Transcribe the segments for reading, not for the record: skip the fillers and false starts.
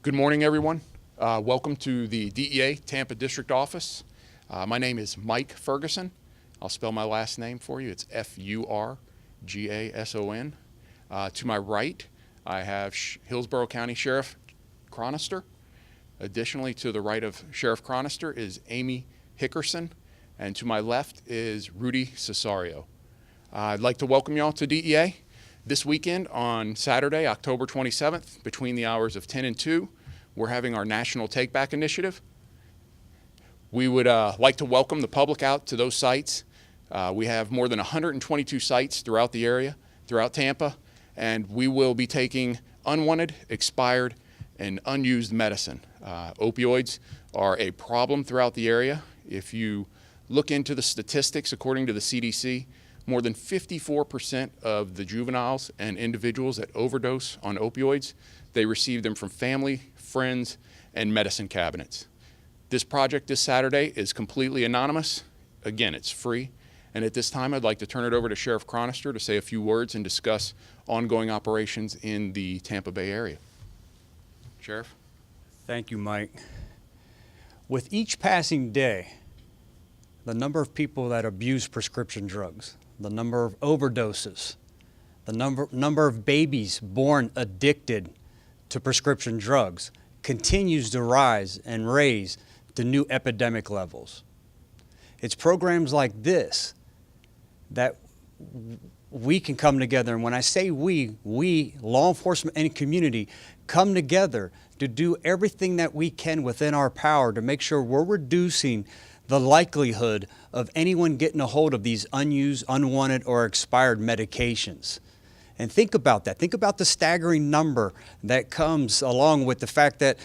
Good morning, everyone. Welcome to the DEA Tampa District Office. My name is Mike Ferguson. I'll spell my last name for you. It's F-U-R-G-A-S-O-N. To my right, I have Hillsborough County Sheriff Chronister. Additionally, to the right of Sheriff Chronister is Amy Hickerson, and to my left is Rudy Cesario. I'd like to welcome y'all to DEA. This weekend on Saturday, October 27th, between the hours of 10 and 2, we're having our National Take Back Initiative. We would like to welcome the public out to those sites. We have more than 122 sites throughout the area, throughout Tampa, and we will be taking unwanted, expired, and unused medicine. Opioids are a problem throughout the area. If you look into the statistics, according to the CDC, more than 54% of the juveniles and individuals that overdose on opioids, they receive them from family, friends, and medicine cabinets. This project this Saturday is completely anonymous. Again, it's free. And at this time, I'd like to turn it over to Sheriff Chronister to say a few words and discuss ongoing operations in the Tampa Bay area. Sheriff? Thank you, Mike. With each passing day, the number of people that abuse prescription drugs, the number of overdoses, the number of babies born addicted to prescription drugs continues to rise and raise to new epidemic levels. It's programs like this that we can come together, and when I say we, law enforcement and community, come together to do everything that we can within our power to make sure we're reducing the likelihood of anyone getting a hold of these unused, unwanted, or expired medications. And think about that. Think about the staggering number that comes along with the fact that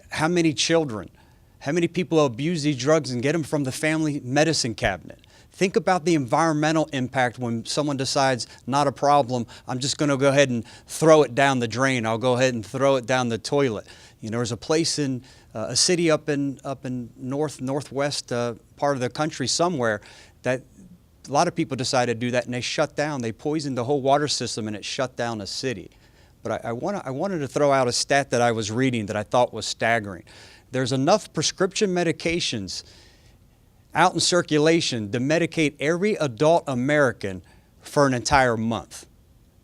how many children, how many people abuse these drugs and get them from the family medicine cabinet. Think about the environmental impact when someone decides, not a problem, I'm just going to go ahead and throw it down the drain. I'll go ahead and throw it down the toilet. You know, there's a place in a city up in northwest part of the country somewhere that a lot of people decided to do that, and they shut down. They poisoned the whole water system, and it shut down a city. But I wanted to throw out a stat that I was reading that I thought was staggering. There's enough prescription medications out in circulation to medicate every adult American for an entire month.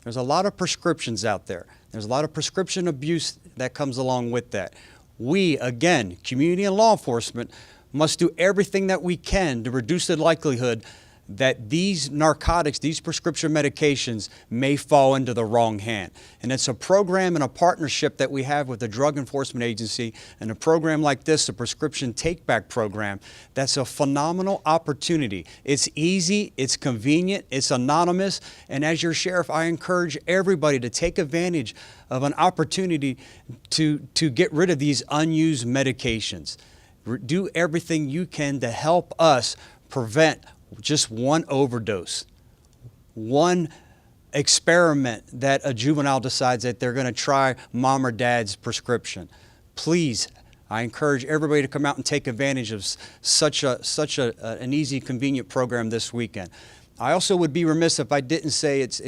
There's a lot of prescriptions out there. There's a lot of prescription abuse that comes along with that. We, again, community and law enforcement, must do everything that we can to reduce the likelihood that these narcotics, these prescription medications may fall into the wrong hand. And it's a program and a partnership that we have with the Drug Enforcement Agency, and a program like this, the Prescription Take Back Program, that's a phenomenal opportunity. It's easy, it's convenient, it's anonymous, and as your sheriff, I encourage everybody to take advantage of an opportunity to get rid of these unused medications. Do everything you can to help us prevent just one overdose, one experiment that a juvenile decides that they're going to try mom or dad's prescription. Please, I encourage everybody to come out and take advantage of such an easy, convenient program this weekend. I also would be remiss if I didn't say it's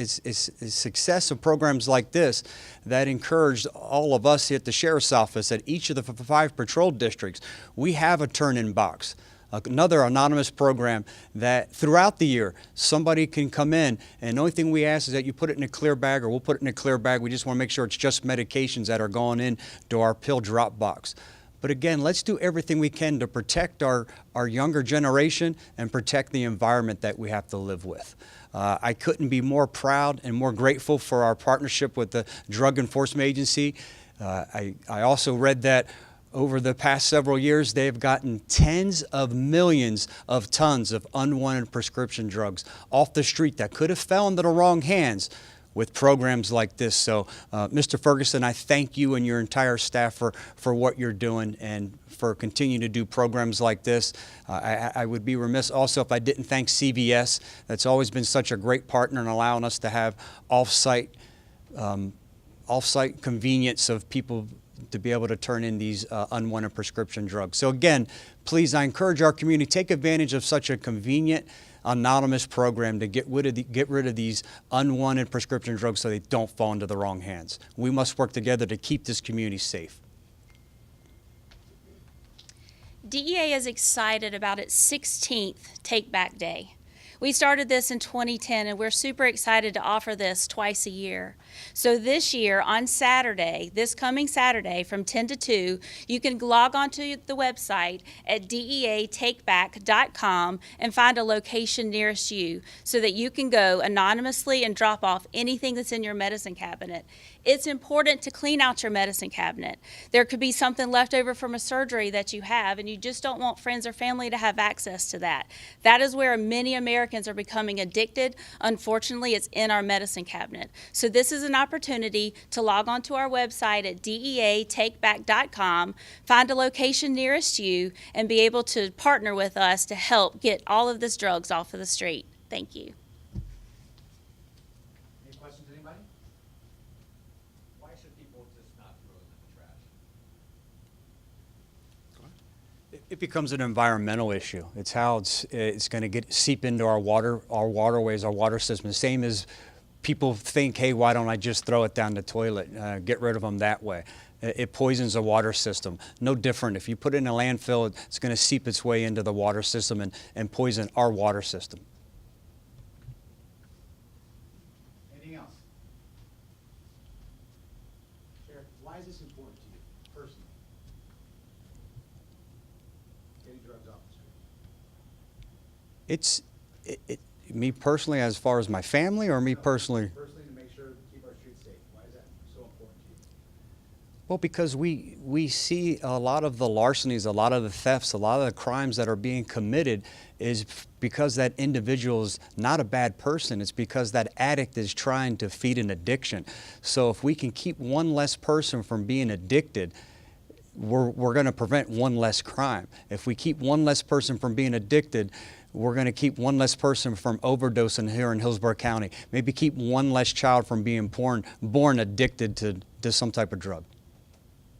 success of programs like this that encouraged all of us here at the Sheriff's Office at each of the 5 patrol districts. We have a turn-in box, another anonymous program that throughout the year somebody can come in, and the only thing we ask is that you put it in a clear bag, or we'll put it in a clear bag. We just want to make sure it's just medications that are going into our pill drop box. But again, let's do everything we can to protect our younger generation and protect the environment that we have to live with. I couldn't be more proud and more grateful for our partnership with the Drug Enforcement Agency. I also read that over the past several years, they have gotten tens of millions of tons of unwanted prescription drugs off the street that could have fell into the wrong hands with programs like this. So, Mr. Ferguson, I thank you and your entire staff for what you're doing and for continuing to do programs like this. I would be remiss also if I didn't thank CVS. That's always been such a great partner in allowing us to have off-site convenience of people to be able to turn in these unwanted prescription drugs. So again, please, I encourage our community, take advantage of such a convenient, anonymous program to get rid of these unwanted prescription drugs so they don't fall into the wrong hands. We must work together to keep this community safe. DEA is excited about its 16th Take Back Day. We started this in 2010, and we're super excited to offer this twice a year. So this year, on Saturday, this coming Saturday from 10 to 2, you can log onto the website at deatakeback.com and find a location nearest you so that you can go anonymously and drop off anything that's in your medicine cabinet. It's important to clean out your medicine cabinet. There could be something left over from a surgery that you have, and you just don't want friends or family to have access to that. That is where many Americans are becoming addicted. Unfortunately, it's in our medicine cabinet. So this is an opportunity to log onto our website at deatakeback.com, find a location nearest you, and be able to partner with us to help get all of this drugs off of the street. Thank you. Any questions, anybody? Why should people just not throw them in the trash? It becomes an environmental issue. It's how it's going to seep into our waterways, our water system. The same as people think, hey, why don't I just throw it down the toilet, get rid of them that way. It poisons the water system. No different. If you put it in a landfill, it's going to seep its way into the water system and poison our water system. Anything else? Sheriff, why is this important to you personally? Getting drugs off the street. Me personally, as far as my family, or me personally? Personally, to make sure to keep our streets safe. Why is that so important to you? Well, because we see a lot of the larcenies, a lot of the thefts, a lot of the crimes that are being committed is because that individual is not a bad person. It's because that addict is trying to feed an addiction. So if we can keep one less person from being addicted, we're going to prevent one less crime. If we keep one less person from being addicted, we're going to keep one less person from overdosing here in Hillsborough County. Maybe keep one less child from being born addicted to some type of drug.